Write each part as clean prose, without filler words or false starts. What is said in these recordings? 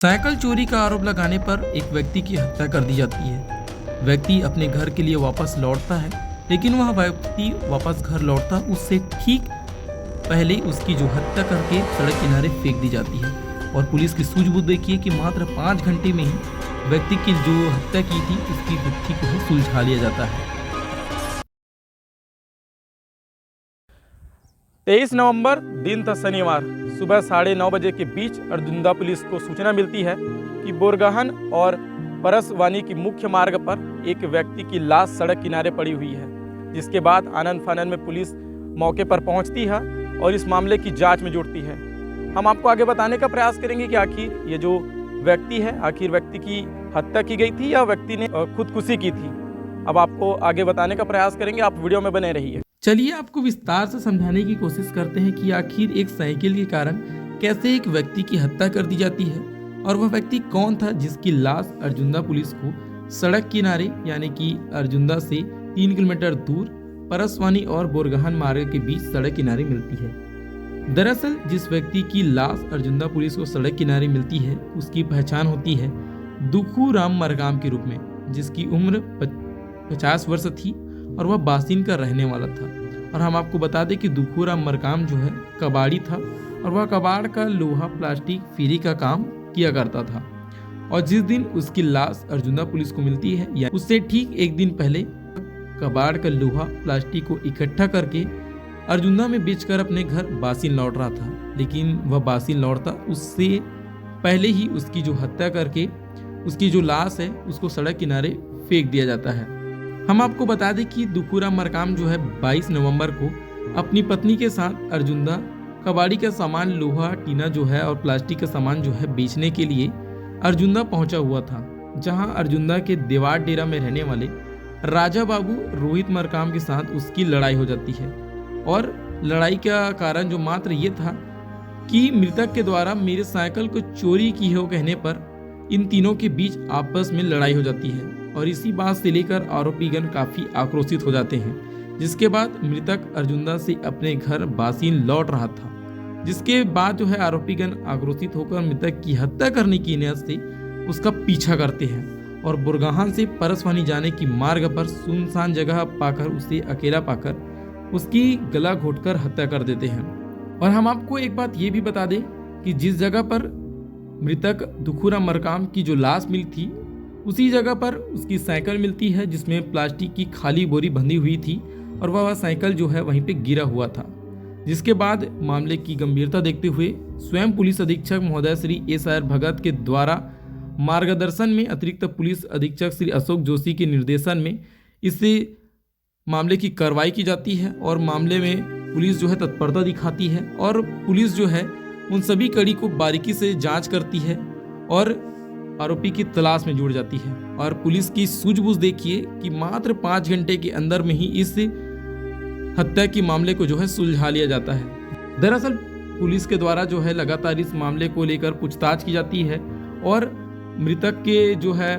Cycle चोरी का आरोप लगाने पर एक व्यक्ति की हत्या कर दी जाती है। व्यक्ति अपने घर के लिए वापस लौटता है, लेकिन वह व्यक्ति वापस घर लौटता उससे ठीक पहले उसकी जो हत्या करके सड़क किनारे फेंक दी जाती है। और पुलिस की सूझबूझ देखिए कि मात्र 5 घंटे में ही व्यक्ति की जो हत्या की थी उसकी गुत्थी को सुलझा लिया जाता है। 23 नवंबर दिन था शनिवार। सुबह 9:30 बजे के बीच अर्जुंदा पुलिस को सूचना मिलती है कि बोरगहन और परसवानी की मुख्य मार्ग पर एक व्यक्ति की लाश सड़क किनारे पड़ी हुई है। जिसके बाद आनन फानन में पुलिस मौके पर पहुंचती है और इस मामले की जांच में जुटती है। हम आपको आगे बताने का प्रयास करेंगे कि आखिर ये जो व्यक्ति है, आखिर व्यक्ति की हत्या की गई थी या व्यक्ति ने खुदकुशी की थी। अब आपको आगे बताने का प्रयास करेंगे, आप वीडियो में बने रहिए। चलिए आपको विस्तार से समझाने की कोशिश करते हैं कि आखिर एक साइकिल के कारण कैसे एक व्यक्ति की हत्या कर दी जाती है और वह व्यक्ति कौन था जिसकी लाश अर्जुंदा पुलिस को सड़क किनारे यानी कि अर्जुंदा से 3 किलोमीटर दूर परसवानी और बोरगहन मार्ग के बीच सड़क किनारे मिलती है। दरअसल जिस व्यक्ति की लाश अर्जुंदा पुलिस को सड़क किनारे मिलती है उसकी पहचान होती है दुखू राम मरकाम के रूप में, जिसकी उम्र 50 वर्ष थी और वह बासिन का रहने वाला था। और हम आपको बता दें कि दुखूराम मरकाम जो है कबाड़ी था और वह कबाड़ का लोहा प्लास्टिक फेरी का काम किया करता था। और जिस दिन उसकी लाश अर्जुंदा पुलिस को मिलती है या उससे ठीक एक दिन पहले कबाड़ का लोहा प्लास्टिक को इकट्ठा करके अर्जुंदा में बेचकर अपने घर बासिन लौट रहा था। लेकिन वह बासिन लौटता उससे पहले ही उसकी जो हत्या करके उसकी जो लाश है उसको सड़क किनारे फेंक दिया जाता है। हम आपको बता दें कि दुखूराम मरकाम जो है 22 नवंबर को अपनी पत्नी के साथ अर्जुंदा कबाड़ी का सामान लोहा टीना जो है और प्लास्टिक का सामान जो है बेचने के लिए अर्जुंदा पहुंचा हुआ था, जहां अर्जुंदा के देवार डेरा में रहने वाले राजा बाबू रोहित मरकाम के साथ उसकी लड़ाई हो जाती है। और लड़ाई का कारण जो मात्र ये था कि मृतक के द्वारा मेरे साइकिल को चोरी की हो कहने पर इन तीनों के बीच आपस में लड़ाई हो जाती है। और इसी बात से लेकर आरोपीगण काफी आक्रोशित हो जाते हैं, जिसके बाद मृतक अर्जुंदा से अपने घर बासिन लौट रहा था। जिसके बाद जो है आरोपीगण आक्रोशित होकर मृतक की हत्या करने की नीयत से उसका पीछा करते हैं और बोरगहन से परसवानी जाने की मार्ग पर सुनसान जगह पाकर उसे अकेला पाकर उसकी गला घोटकर हत्या कर देते हैं। और हम आपको एक बात ये भी बता दें कि जिस जगह पर मृतक दुखूराम मरकाम की जो लाश मिली थी उसी जगह पर उसकी साइकिल मिलती है, जिसमें प्लास्टिक की खाली बोरी बंधी हुई थी और वह साइकिल जो है वहीं पे गिरा हुआ था। जिसके बाद मामले की गंभीरता देखते हुए स्वयं पुलिस अधीक्षक महोदय श्री SR भगत के द्वारा मार्गदर्शन में अतिरिक्त पुलिस अधीक्षक श्री अशोक जोशी के निर्देशन में इस मामले की कार्रवाई की जाती है। और मामले में पुलिस जो है तत्परता दिखाती है और पुलिस जो है उन सभी कड़ी को बारीकी से जांच करती है और आरोपी की तलाश में जुड़ जाती है। और पुलिस की सूझबूझ देखिए कि मात्र 5 घंटे के अंदर में ही इस हत्या के मामले को जो है सुलझा लिया जाता है। दरअसल पुलिस के द्वारा जो है लगातार इस मामले को लेकर पूछताछ की जाती है और मृतक के जो है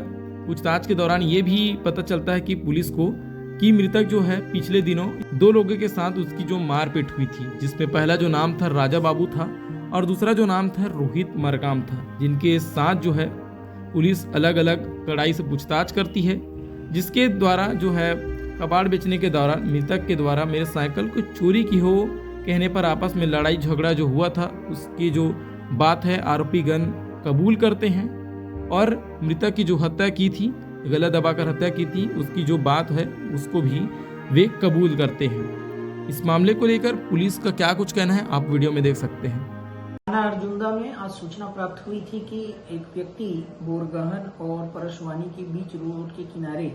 पूछताछ के दौरान ये भी पता चलता है कि पुलिस को कि मृतक जो है पिछले दिनों 2 लोगों के साथ उसकी जो मारपीट हुई थी, जिसमें पहला जो नाम था राजा बाबू था और दूसरा जो नाम था रोहित मरकाम था, जिनके साथ जो है पुलिस अलग अलग कड़ाई से पूछताछ करती है। जिसके द्वारा जो है कबाड़ बेचने के दौरान मृतक के द्वारा मेरे साइकिल को चोरी की हो कहने पर आपस में लड़ाई झगड़ा जो हुआ था उसकी जो बात है आरोपीगण कबूल करते हैं और मृतक की जो हत्या की थी, गला दबाकर हत्या की थी, उसकी जो बात है उसको भी वे कबूल करते हैं। इस मामले को लेकर पुलिस का क्या कुछ कहना है आप वीडियो में देख सकते हैं। थाना अर्जुंदा में आज सूचना प्राप्त हुई थी कि एक व्यक्ति बोरगहन और परसवानी के बीच रोड के किनारे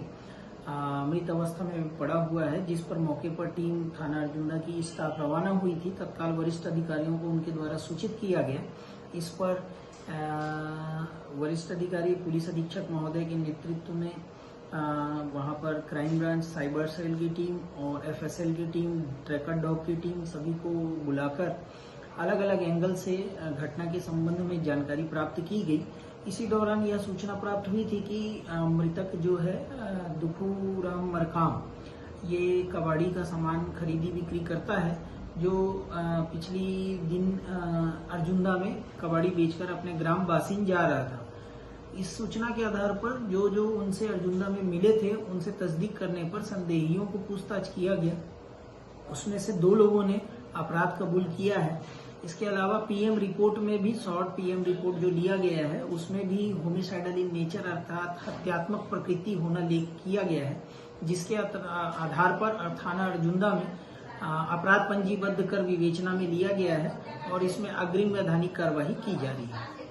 मृत अवस्था में पड़ा हुआ है, जिस पर मौके पर टीम थाना अर्जुंदा की स्टाफ रवाना हुई थी। तत्काल वरिष्ठ अधिकारियों को उनके द्वारा सूचित किया गया। इस पर वरिष्ठ अधिकारी पुलिस अधीक्षक महोदय के नेतृत्व में वहां पर क्राइम ब्रांच, साइबर सेल की टीम और FSL की टीम, ट्रैकर डॉग की टीम सभी को बुलाकर अलग अलग एंगल से घटना के संबंध में जानकारी प्राप्त की गई। इसी दौरान यह सूचना प्राप्त हुई थी कि मृतक जो है दुखूराम मरकाम ये कबाड़ी का सामान खरीदी बिक्री करता है जो पिछली दिन अर्जुंदा में कबाड़ी बेचकर अपने ग्राम बासिन जा रहा था। इस सूचना के आधार पर जो उनसे अर्जुंदा में मिले थे उनसे तस्दीक करने पर संदेहियों को पूछताछ किया गया। उसमें से 2 लोगों ने अपराध कबूल किया है। इसके अलावा पीएम रिपोर्ट में भी शॉर्ट पीएम रिपोर्ट जो लिया गया है उसमें भी होमिसाइडल इन नेचर अर्थात हत्यात्मक प्रकृति होना लेख किया गया है, जिसके आधार पर थाना अर्जुंदा में अपराध पंजीबद्ध कर विवेचना में लिया गया है और इसमें अग्रिम वैधानिक कार्रवाई की जा रही है।